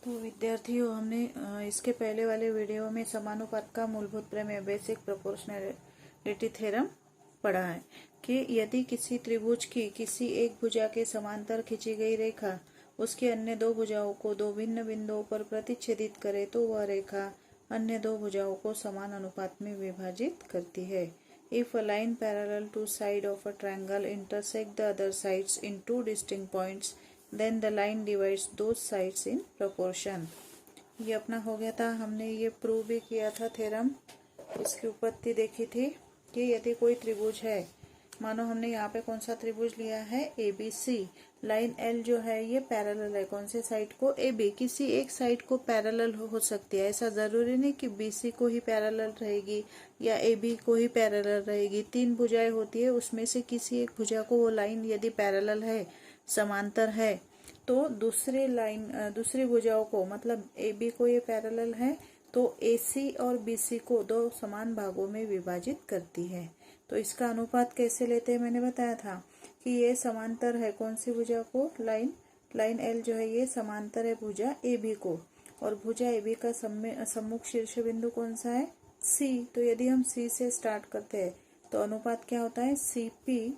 तो विद्यार्थियों, हमने इसके पहले वाले वीडियो में समानुपात का मूलभूत प्रमेय बेसिक प्रोपोर्शनैलिटी थ्योरम पढ़ा है कि यदि किसी त्रिभुज की किसी एक भुजा के समांतर खींची गई रेखा उसकी अन्य दो भुजाओं को दो भिन्न बिंदुओं पर प्रतिच्छेदित करे तो वह रेखा अन्य दो भुजाओं को समान अनुपात में विभाजित करती है। If a line parallel to side of a triangle intersect the other sides in two distinct points, then the line divides those sides in proportion। ये अपना हो गया था। हमने ये प्रूव भी किया था थ्योरम। इसकी उत्पत्ति देखी थी कि यदि कोई त्रिभुज है, मानो हमने यहाँ पे कौन सा त्रिभुज लिया है, ABC। लाइन L जो है ये पैरेलल है कौन से साइड को, AB। किसी एक साइड को पैरेलल हो सकती है, ऐसा जरूरी नहीं कि BC को ही पैरेलल रहेगी या AB को ही पैरेलल रहेगी। तीन भुजाएं होती है, उसमें से किसी एक भुजा को वो लाइन यदि पैरेलल है, समांतर है, तो दूसरी भुजाओं को, मतलब AB को ये पैरेलल है तो AC और BC को दो समान भागों में विभाजित करती है। तो इसका अनुपात कैसे लेते हैं, मैंने बताया था कि ये समांतर है कौन सी भुजा को, लाइन L जो है ये समांतर है भुजा AB को, और भुजा AB का सम्मुख शीर्ष बिंदु कौन सा है, C। तो यदि हम C से स्टार्ट करते हैं तो अनुपात क्या होता है, CP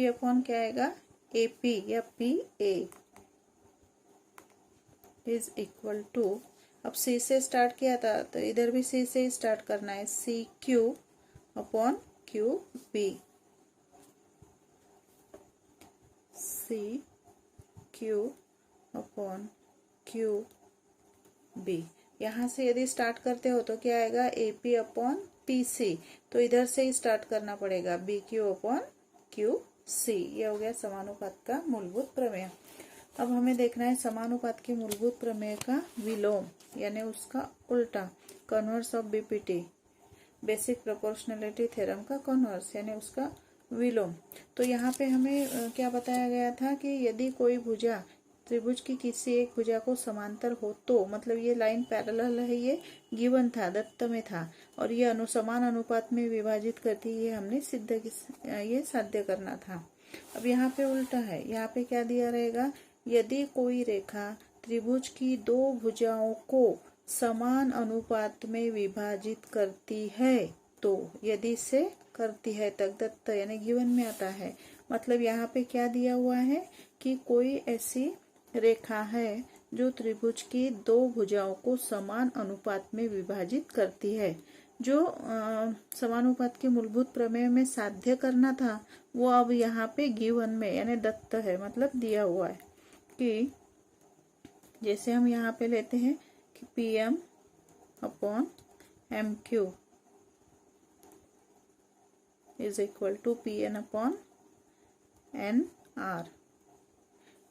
अपॉन क्या आएगा, AP या PA इज इक्वल टू, अब C से स्टार्ट किया था तो इधर भी C से ही स्टार्ट करना है, CQ upon QB। CQ upon QB। यहाँ से यदि स्टार्ट करते हो तो क्या आएगा, AP अपॉन PC। तो इधर से ही स्टार्ट करना पड़ेगा, BQ अपॉन QC। ये हो गया समानुपात का मूलभूत प्रमेय। अब हमें देखना है समानुपात के मूलभूत प्रमेय का विलोम, यानी उसका उल्टा, converse of BPT, basic proportionality theorem का कन्वर्स यानी उसका विलोम। तो यहाँ पे हमें क्या बताया गया था कि यदि कोई भुजा त्रिभुज की किसी एक भुजा को समांतर हो तो, मतलब ये लाइन पैरेलल है, ये गिवन था, दत्त में था, और ये समान अनुपात में विभाजित करती, ये हमने ये साध्य करना था। अब यहाँ पे उल्टा है, यहाँ पे क्या दिया रहेगा, यदि कोई रेखा त्रिभुज की दो भुजाओं को समान अनुपात में विभाजित करती है तो, यदि से करती है तक दत्त यानी गिवन में आता है। मतलब यहाँ पे क्या दिया हुआ है कि कोई ऐसी रेखा है जो त्रिभुज की दो भुजाओं को समान अनुपात में विभाजित करती है। जो समानुपात के मूलभूत प्रमेय में साध्य करना था वो अब यहाँ पे गिवन में यानी दत्त है, मतलब दिया हुआ है कि जैसे हम यहाँ पे लेते हैं कि PM upon MQ is equal to PN upon NR।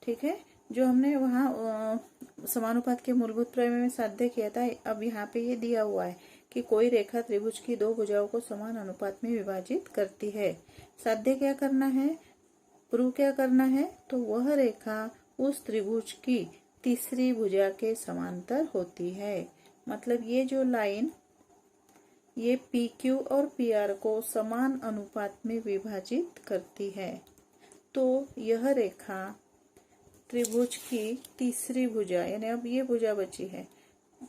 ठीक है, जो हमने वहाँ समानुपात के मूलभूत प्रमेय में साध्य किया था, अब यहाँ पे ये दिया हुआ है कि कोई रेखा त्रिभुज की दो भुजाओं को समान अनुपात में विभाजित करती है। साध्य क्या करना है, प्रूव क्या करना है, तो वह रेखा उस त्रिभुज की तीसरी भुजा के समांतर होती है। मतलब ये जो लाइन ये PQ और PR को समान अनुपात में विभाजित करती है, तो यह रेखा त्रिभुज की तीसरी भुजा, यानी अब ये भुजा बची है,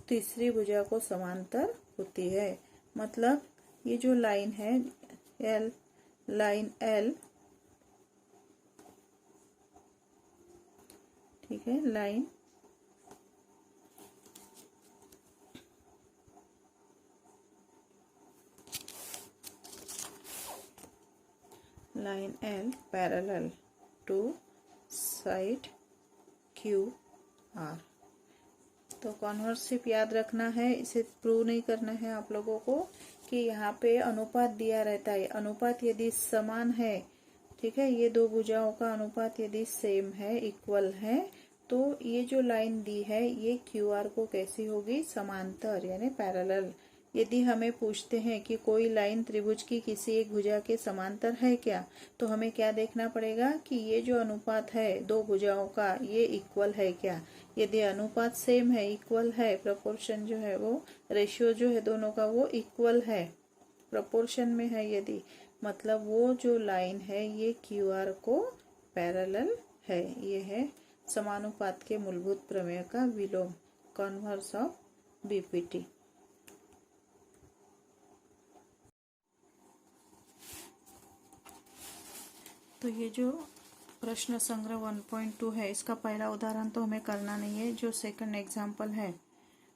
तीसरी भुजा को समांतर होती है। मतलब ये जो लाइन है लाइन L, ठीक है, line L parallel to side QR। तो कॉन्वर्सिप याद रखना है, इसे प्रूव नहीं करना है आप लोगों को कि यहाँ पे अनुपात दिया रहता है। अनुपात यदि समान है, ठीक है, ये दो भुजाओं का अनुपात यदि सेम है, इक्वल है, तो ये जो लाइन दी है ये QR को कैसी होगी, समांतर यानी पैरेलल। यदि हमें पूछते हैं कि कोई लाइन त्रिभुज की किसी एक भुजा के समांतर है क्या, तो हमें क्या देखना पड़ेगा कि ये जो अनुपात है दो भुजाओं का ये इक्वल है क्या। यदि अनुपात सेम है, इक्वल है, प्रोपोर्शन जो है वो, रेशियो जो है दोनों का वो इक्वल है, प्रपोर्शन में है यदि, मतलब वो जो लाइन है ये क्यू आर को पैरेलल है। ये है समानुपात के मूलभूत प्रमेय का विलोम, कॉन्वर्स ऑफ बीपीटी। तो ये जो प्रश्न संग्रह 1.2 है, इसका पहला उदाहरण तो हमें करना नहीं है, जो सेकंड एग्जाम्पल है,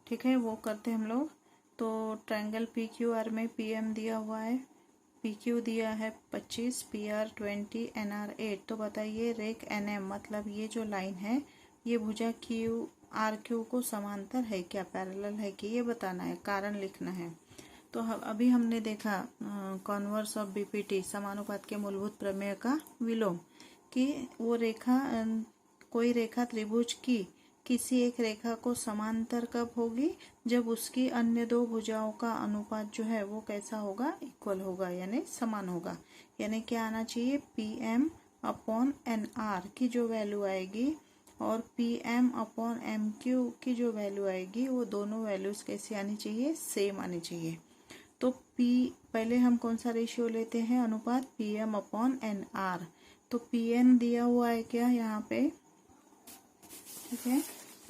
ठीक है, वो करते हम लोग। तो ट्रायंगल पी क्यू आर में पी एम दिया हुआ है, पी क्यू दिया है 25, पी आर 20, एन आर 8। तो बताइए रेक एन एम, मतलब ये जो लाइन है ये भुजा क्यू आर क्यू को समांतर है क्या, पैरेलल है कि, ये बताना है, कारण लिखना है। तो अभी हमने देखा कॉन्वर्स ऑफ बीपीटी, समानुपात के मूलभूत प्रमेय का विलोम, कि वो रेखा कोई रेखा त्रिभुज की किसी एक रेखा को समांतर कब होगी, जब उसकी अन्य दो भुजाओं का अनुपात जो है वो कैसा होगा, इक्वल होगा, यानी समान होगा। यानी क्या आना चाहिए, P M upon N R की जो वैल्यू आएगी और P M upon M Q की जो वैल्यू आएगी, वो दोनों वैल्यूज कैसी आनी चाहिए, सेम आनी चाहिए। तो P पहले हम कौन सा रेशियो लेते हैं, अनुपात P M upon N are. तो पी एन दिया हुआ है क्या यहाँ पे, ठीक है।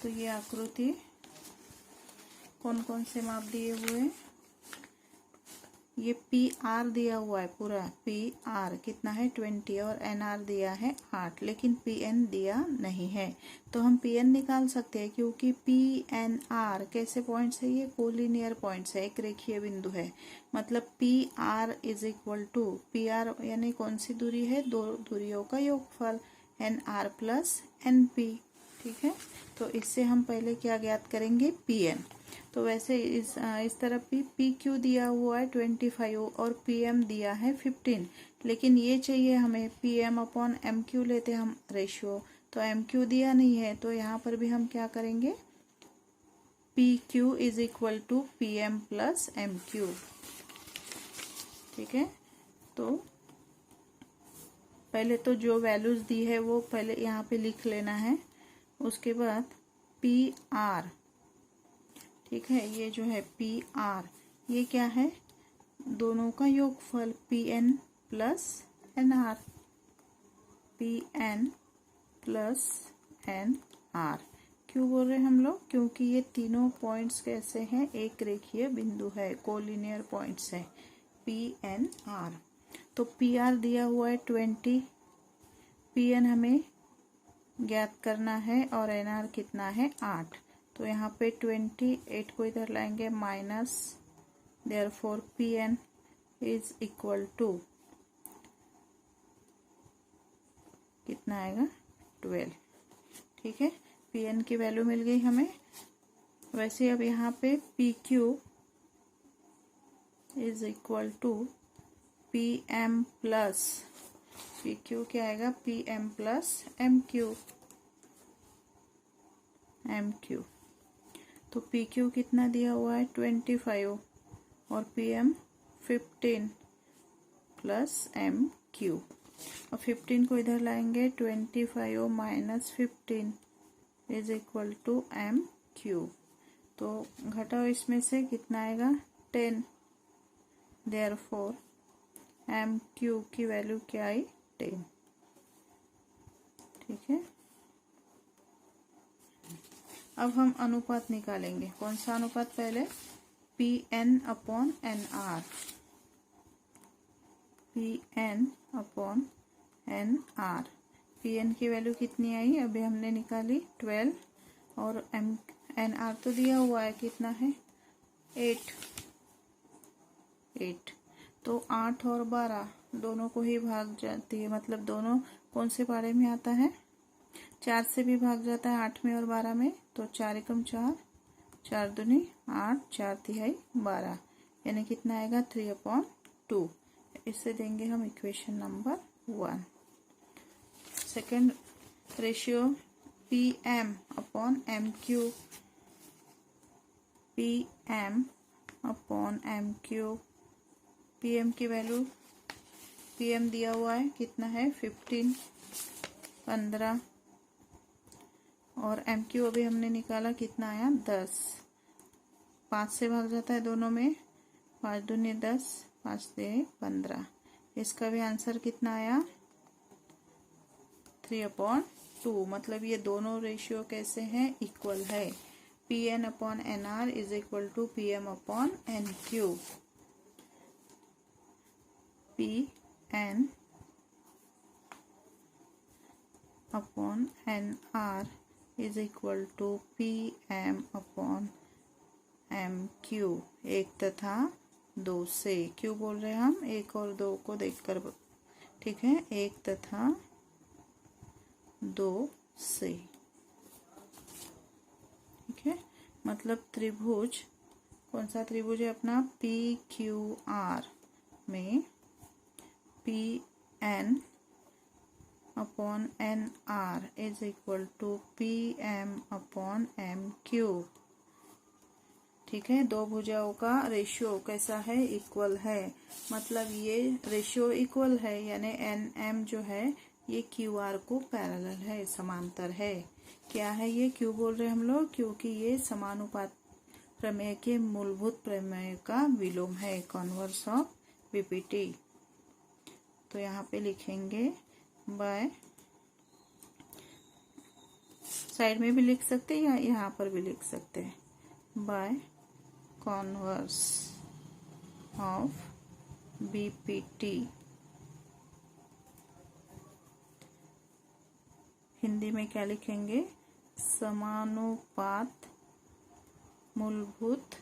तो ये आकृति कौन कौन से माप दिए हुए हैं, ये पी आर दिया हुआ है पूरा, पी आर कितना है 20 और एन आर दिया है 8, लेकिन पी एन दिया नहीं है। तो हम पी एन निकाल सकते हैं, क्योंकि पी एन आर कैसे पॉइंट्स है, ये कोलिनियर पॉइंट्स है, एक रेखीय बिंदु है। मतलब P R is equal to, P R यानी कौन सी दूरी है, दो दूरियों का योगफल, N R plus N P, ठीक है। तो इससे हम पहले क्या ज्ञात करेंगे, पी एन। तो वैसे इस तरफ भी पी क्यू दिया हुआ है 25 और पी एम दिया है 15, लेकिन ये चाहिए हमें P M upon M Q लेते हम रेशियो, तो एम क्यू दिया नहीं है। तो यहाँ पर भी हम क्या करेंगे, P Q is equal to P M plus M Q, ठीक है। तो पहले तो जो वैल्यूज दी है वो पहले यहाँ पे लिख लेना है, उसके बाद पी आर, ठीक है, ये जो है पी आर, ये क्या है, दोनों का योगफल, P N plus N R, P N plus N R. क्यों बोल रहे हैं हम लोग, क्योंकि ये तीनों पॉइंट्स कैसे हैं, एक रेखीय बिंदु है, कोलिनियर पॉइंट्स है, पी एन आर। तो पी आर दिया हुआ है 20, पी एन हमें ज्ञात करना है और एन आर कितना है 8। तो यहाँ पे 28 को इधर लाएंगे minus, therefore P N is equal to कितना आएगा 12, ठीक है। पी एन की वैल्यू मिल गई हमें। वैसे अब यहाँ पे P Q is equal to P M plus, P Q क्या आएगा, P M plus M Q, M Q. तो पी क्यू कितना दिया हुआ है 25 और P M 15 plus M Q, और 15 को इधर लाएंगे, 25 minus 15 is equal to M Q. तो घटाओ इसमें से कितना आएगा 10, देयरफॉर एम क्यू की वैल्यू क्या आई 10, ठीक है। अब हम अनुपात निकालेंगे, कौन सा अनुपात, पहले P N upon N R, P N upon N R. P N की वैल्यू कितनी आई, अभी हमने निकाली 12, और एम एन आर तो दिया हुआ है, कितना है 8। तो 8 और 12 दोनों को ही भाग जाती है, मतलब दोनों कौन से पारे में आता है, 4 से भी भाग जाता है 8 में और 12 में। तो 4 एकम 4, 4 दूनी 8, 4 तिहाई 12, यानी कितना आएगा 3/2। इससे देंगे हम equation number 1। Second ratio P M upon M Q, P M upon M Q, P M की वैल्यू, पी एम दिया हुआ है कितना है 15, और एम क्यू अभी हमने निकाला कितना आया 10, 5 से भाग जाता है दोनों में, 5 दूनी 10, 5 से 15। इसका भी आंसर कितना आया? 3/2। मतलब ये दोनों रेशियो कैसे हैं? इक्वल है। Pn/nr is equal to Pm/n3। Pn/nr is equal to Pm/m3। 1 तथा 2 से। क्यों बोल रहे हैं हम? 1 और 2 को देखकर, ठीक है। 1 तथा 2 से, ठीक है। मतलब त्रिभुज, कौन सा त्रिभुज है अपना? PQR में Pn/nr is equal to Pm/m3। ठीक है। दो भुजाओं का रेशियो कैसा है? इक्वल है। मतलब ये रेशियो इक्वल है, यानी NM जो है ये QR को पैरेलल है, समांतर है। क्या है ये? क्यों बोल रहे हैं हम लोग? क्योंकि ये समानुपात प्रमेय के मूलभूत प्रमेय का विलोम है, कॉन्वर्स ऑफ VPT। तो यहाँ पे लिखेंगे बाय, साइड में भी लिख सकते हैं या यहाँ पर भी लिख सकते हैं, by converse of VPT। Hindi में क्या लिखेंगे? समानुपात मूलभूत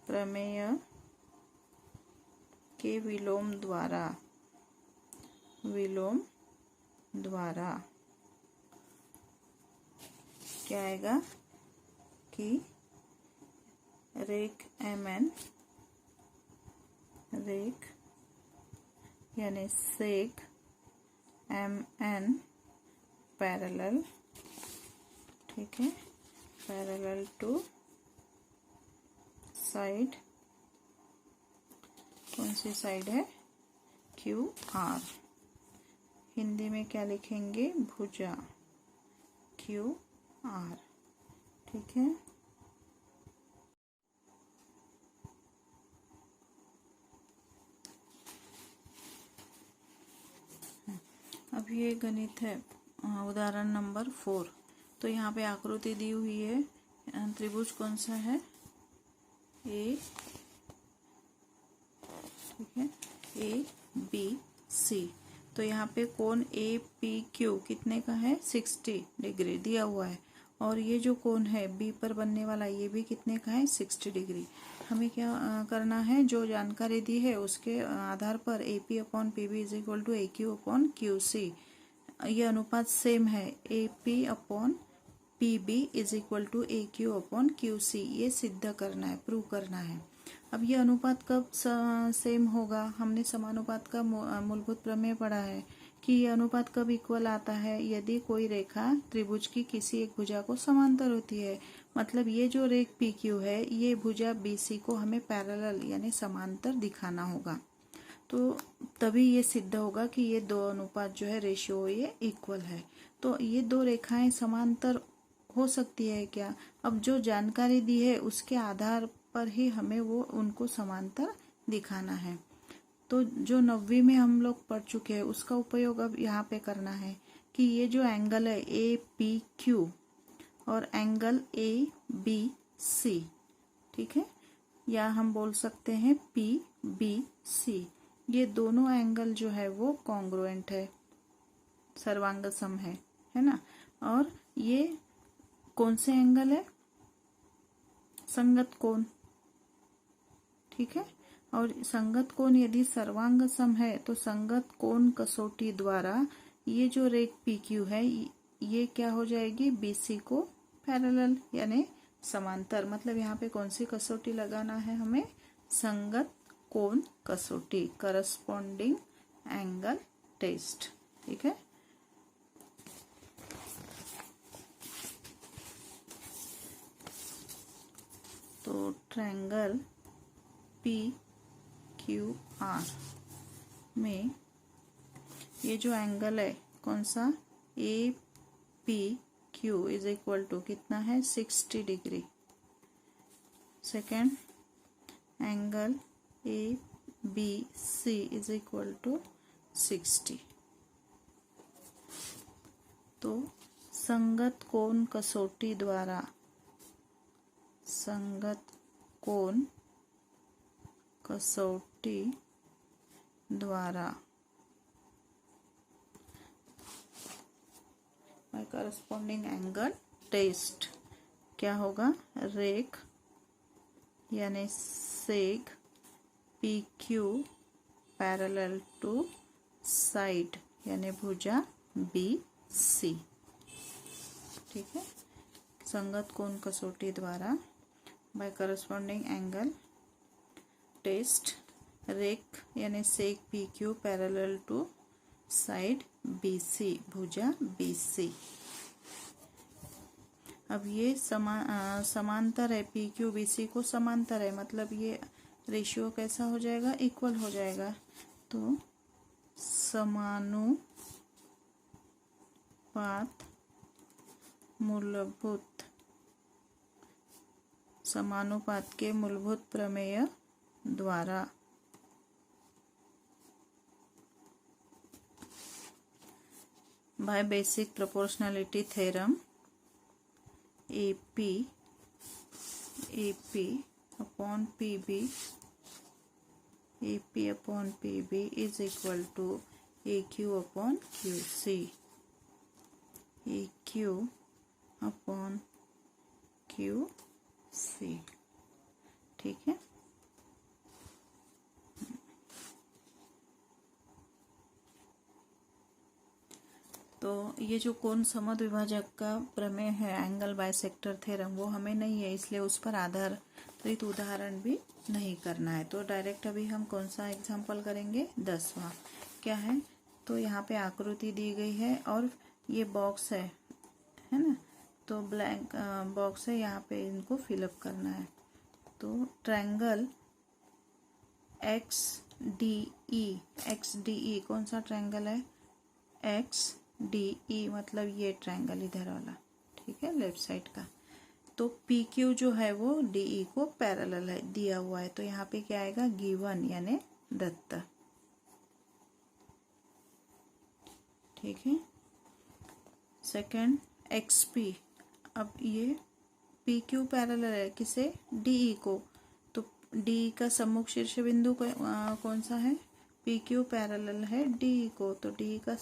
प्रमेय के विलोम द्वारा, क्या आएगा कि रेख MN, रेख यानी सेक MN पैरेलल, ठीक है, पैरेलल टू साइड, कौन सी साइड है? QR। हिंदी में क्या लिखेंगे? भुजा QR, ठीक है। अब ये गणित है उदाहरण नंबर 4। तो यहाँ पे आकृति दी हुई है। त्रिभुज कौन सा है? A, ठीक है, ABC। तो यहाँ पे कोण APQ कितने का है? 60 डिग्री दिया हुआ है। और ये जो कोण है B पर बनने वाला, ये भी कितने का है? 60 डिग्री। हमें क्या करना है? जो जानकारी दी है उसके आधार पर AP/PB is equal to AQ/QC, ये अनुपात सेम है। AP/PB is equal to AQ/QC, ये सिद्ध करना है, प्रूव करना है। अब ये अनुपात कब सेम होगा? हमने समानुपात का मूलभूत प्रमेय पढ़ा है कि ये अनुपात कब इक्वल आता है? यदि कोई रेखा त्रिभुज की किसी एक भुजा को समांतर होती है। मतलब ये जो रेख PQ है, ये भुजा BC को हमें पैरेलल यानी समांतर दिखाना होगा। तो तभी ये सिद्ध होगा कि ये दो अनुपात जो है रेशियो ये इक्वल है। तो ये दो रेखाएं समांतर हो सकती है क्या? अब जो जानकारी दी है उसके आधार पर ही हमें वो उनको समांतर दिखाना है। तो जो 9वीं में हम लोग पढ़ चुके हैं उसका उपयोग अब यहाँ पे करना है कि ये जो एंगल है APQ और एंगल ABC, ठीक है, या हम बोल सकते हैं PBC, ये दोनों एंगल जो है वो कॉन्ग्रुएंट है, सर्वांग सम है ना। और ये कौन से एंगल है? संगत कोण, ठीक है। और संगत कोण यदि सर्वांग सम है तो संगत कोण कसौटी द्वारा ये जो रेख PQ है ये क्या हो जाएगी? BC को पैरेलल यानी समांतर। मतलब यहाँ पे कौन सी कसौटी लगाना है हमें? संगत कोण कसौटी, करस्पॉन्डिंग एंगल टेस्ट, ठीक है। तो ट्रायंगल PQR में ये जो एंगल है कौन सा? APQ इज इक्वल टू कितना है? 60 degree. Second angle B C is equal to 60। तो संगत कोण कसौटी द्वारा, संगत कोण कसौटी द्वारा बाय करस्पॉन्डिंग एंगल टेस्ट क्या होगा, रेख यानी seg P Q parallel to side यानी भुजा बी सी। ठीक है, संगत कोण कसौटी द्वारा बाय करस्पॉन्डिंग एंगल टेस्ट रेख यानी सेक P Q parallel to side B C भुजा बी सी। अब ये समांतर है, पी क्यू बी सी को समांतर है, मतलब ये रेशियो कैसा हो जाएगा, इक्वल हो जाएगा। तो समानुपात के मूलभूत प्रमेय द्वारा by basic proportionality theorem AP upon PB is equal to AQ upon QC, AQ upon QC। ठीक है, तो ये जो कोण समद्विभाजक का प्रमेय है एंगल बाइसेक्टर थ्योरम, वो हमें नहीं है, इसलिए उस पर आधारित उदाहरण भी नहीं करना है। तो डायरेक्ट अभी हम कौन सा एग्जाम्पल करेंगे, 10वां। क्या है, तो यहाँ पे आकृति दी गई है और ये बॉक्स है ना, तो ब्लैंक बॉक्स है, यहाँ पे इनको फिलअप करना है। तो ट्रायंगल XDE कौन सा ट्रायंगल है, XDE मतलब ये ट्रायंगल इधर वाला, ठीक है, लेफ्ट साइड का। तो PQ जो है वो DE को पैरेलल है, दिया हुआ है, तो यहाँ पे क्या आएगा, गिवन यानी दत्त। ठीक है, सेकंड XP, अब ये PQ पैरेलल है किसे, DE को, तो DE का सम्मुख शीर्ष बिंदु कौन सा है, PQ पैरेलल है DE को, तो DE का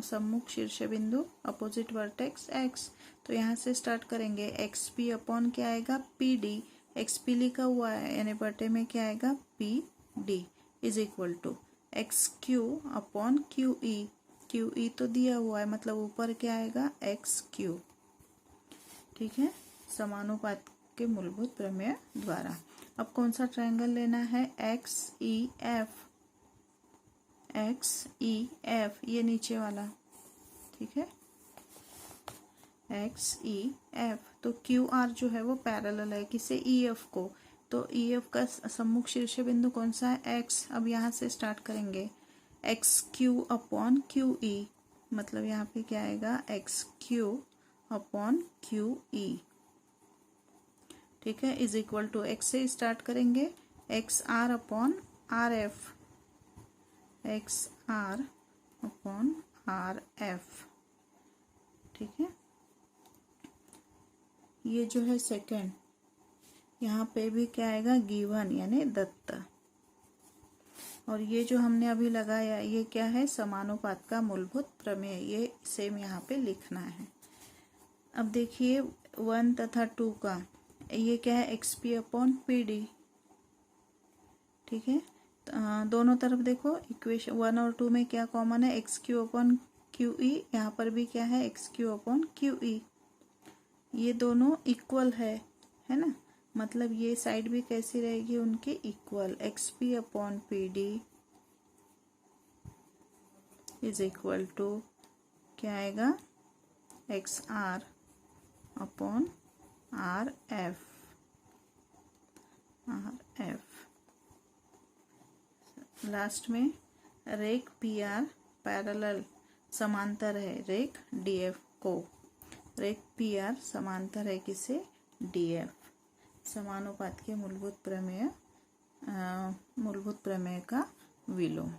सम्मुख शीर्ष बिंदु अपोजिट वर्टेक्स X। तो यहाँ से स्टार्ट करेंगे, XP अपॉन क्या आएगा, PD, XP लिखा हुआ है यानी बटे में क्या आएगा, PD is equal to XQ upon QE, QE तो दिया हुआ है, मतलब ऊपर क्या आएगा, XQ। ठीक है, समानुपात के मूलभूत प्रमेय द्वारा। अब कौन सा ट्रायंगल लेना है, XEF, ये नीचे वाला, ठीक है, XEF। तो QR जो है वो पैरेलल है किसे, EF को, तो EF का सम्मुख शीर्ष बिंदु कौन सा है, X। अब यहाँ से स्टार्ट करेंगे, XQ अपॉन QE, मतलब यहाँ पे क्या आएगा, XQ अपॉन QE। ठीक है, इज इक्वल टू X से स्टार्ट करेंगे, XR upon RF, XR upon RF। ठीक है, ये जो है सेकंड, यहाँ पे भी क्या आएगा, गिवन यानी दत्त। और ये जो हमने अभी लगाया ये क्या है, समानुपात का मूलभूत प्रमेय, ये सेम यहाँ पे लिखना है। अब देखिए 1 तथा 2 का, ये क्या है, XP अपॉन PD। ठीक है, दोनों तरफ देखो, इक्वेशन 1 और 2 में क्या कॉमन है, XQ अपॉन QE, यहाँ पर भी क्या है, XQ अपॉन QE, ये दोनों इक्वल है ना, मतलब ये साइड भी कैसी रहेगी, उनके equal, XP upon PD is equal to क्या आएगा, XR अपॉन RF। लास्ट में रेख PR पैरेलल समांतर है रेख DF को, रेख PR समांतर है किसे, DF। समानुपात के मूलभूत प्रमेय मूलभूत प्रमेय का विलोम।